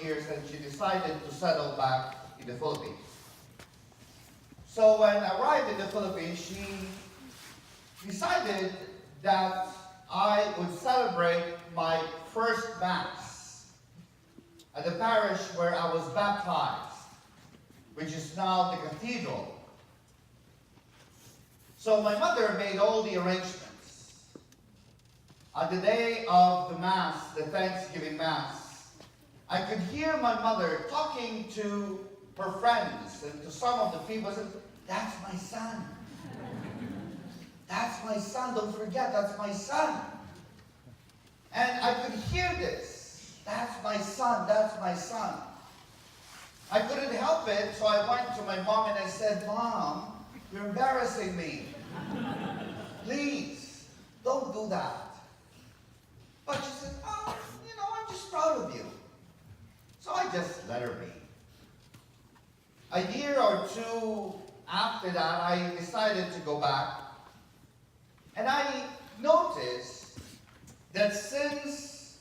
years and she decided to settle back in the Philippines. So when I arrived in the Philippines, she decided that I would celebrate my first Mass at the parish where I was baptized, which is now the cathedral. So my mother made all the arrangements. On the day of the Mass, the Thanksgiving Mass, I could hear my mother talking to her friends and to some of the people. Said, "That's my son. That's my son. Don't forget, that's my son." And I could hear this. "That's my son. That's my son." I couldn't help it, so I went to my mom and I said, "Mom, you're embarrassing me. Please, don't do that." But she said, "Oh, I'm just proud of you." So I just let her be. A year or two after that, I decided to go back. And I noticed that since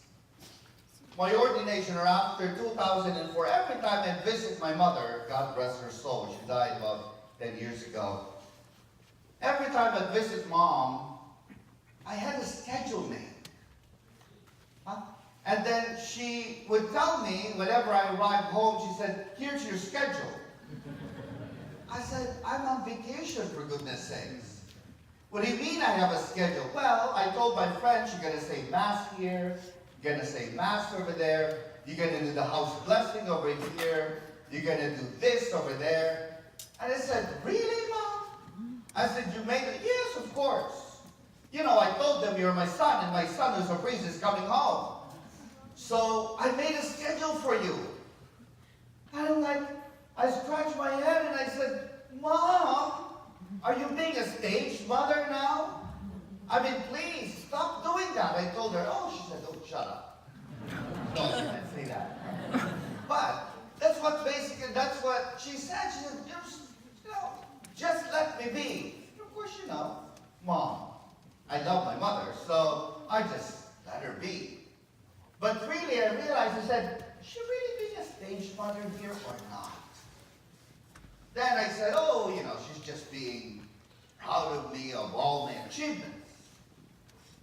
my ordination, or after 2004, every time I visit my mother, God rest her soul, she died about 10 years ago. Every time I visit Mom, I had a schedule made. And then she would tell me, whenever I arrived home, she said, "Here's your schedule." I said, "I'm on vacation, for goodness sakes. What do you mean I have a schedule?" "Well, I told my friends, you're going to say Mass here, you're going to say Mass over there, you're going to do the house blessing over here, you're going to do this over there." And I said, "Really, Mom?" I said, "You made it?" "Yes, of course. I told them you're my son, and my son who's a priest is coming home. So I made a schedule for you." And I scratched my head and I said, "Mom, are you being a stage mother now? I mean, please, stop doing that." I told her. Oh, she said, "Oh, shut up." No, she didn't say that. But that's what she said. She said, "Just let me be." Of course, Mom, I love my mother, so I just let her be. But really, I realized, I said, "Is she really being a stage mother here or not?" Then I said, "Oh, she's just being proud of me, of all my achievements."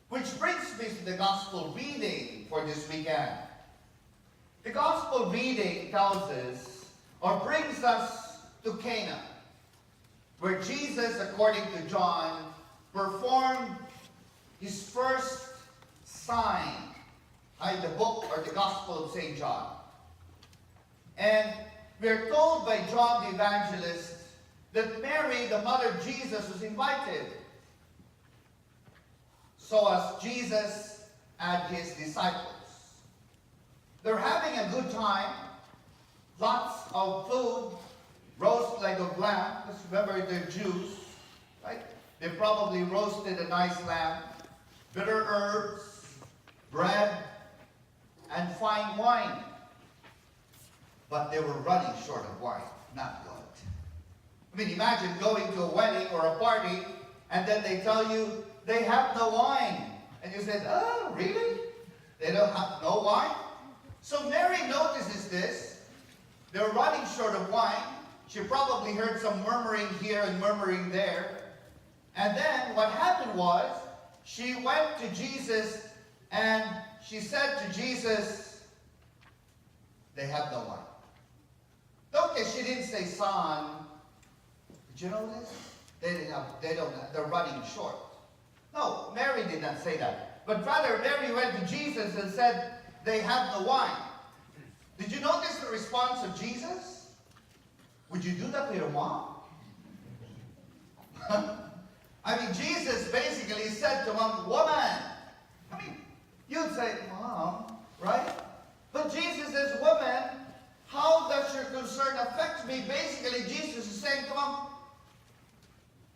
Which brings me to the gospel reading for this weekend. The gospel reading tells us, or brings us to Cana, where Jesus, according to John, performed his first sign in the book or the Gospel of St. John. And we are told by John the Evangelist that Mary, the mother of Jesus, was invited. So as Jesus and his disciples. They're having a good time. Lots of food, roast leg of lamb. Just remember, they're Jews, right? They probably roasted a nice lamb, bitter herbs, bread, and fine wine. But they were running short of wine. Not good. I mean, imagine going to a wedding or a party, and then they tell you they have no wine. And you said, "Oh, really? They don't have no wine?" So Mary notices this. They're running short of wine. She probably heard some murmuring here and murmuring there. And then what happened was, she went to Jesus and she said to Jesus, "They have no wine." Notice she didn't say, "Son, did you know this? They're running short." No, Mary did not say that. But rather, Mary went to Jesus and said, "They have no wine." Did you notice the response of Jesus? Would you do that to your mom? I mean, Jesus basically said to Mom, "Woman." I mean, you'd say, "Mom," right? But Jesus says, "Woman, how does your concern affect me?" Basically, Jesus is saying to Mom,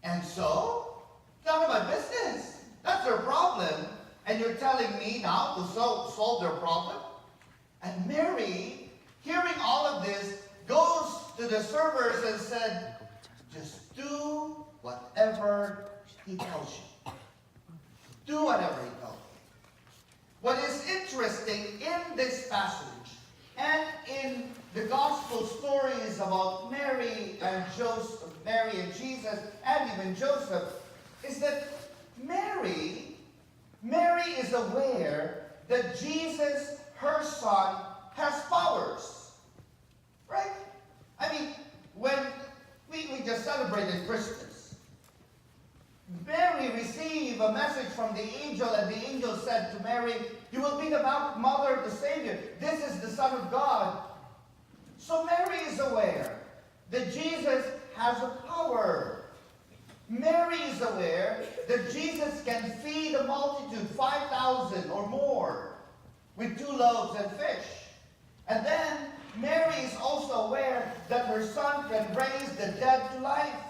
"And so? None of my business. That's their problem. And you're telling me now to solve their problem?" And Mary, hearing all of this, goes to the servers and said, "Just do whatever he tells you." Do whatever he tells you. What is interesting in this passage and in Matthew and Joseph is that Mary is aware that Jesus, her son, has powers. Right? I mean, when we just celebrated Christmas, Mary received a message from the angel, and the angel said to Mary, "You will be the mother of the Savior. This is the Son of God." So Mary is aware that Jesus has a power. Mary is aware that Jesus can feed a multitude, 5,000 or more, with 2 loaves and fish. And then Mary is also aware that her son can raise the dead to life.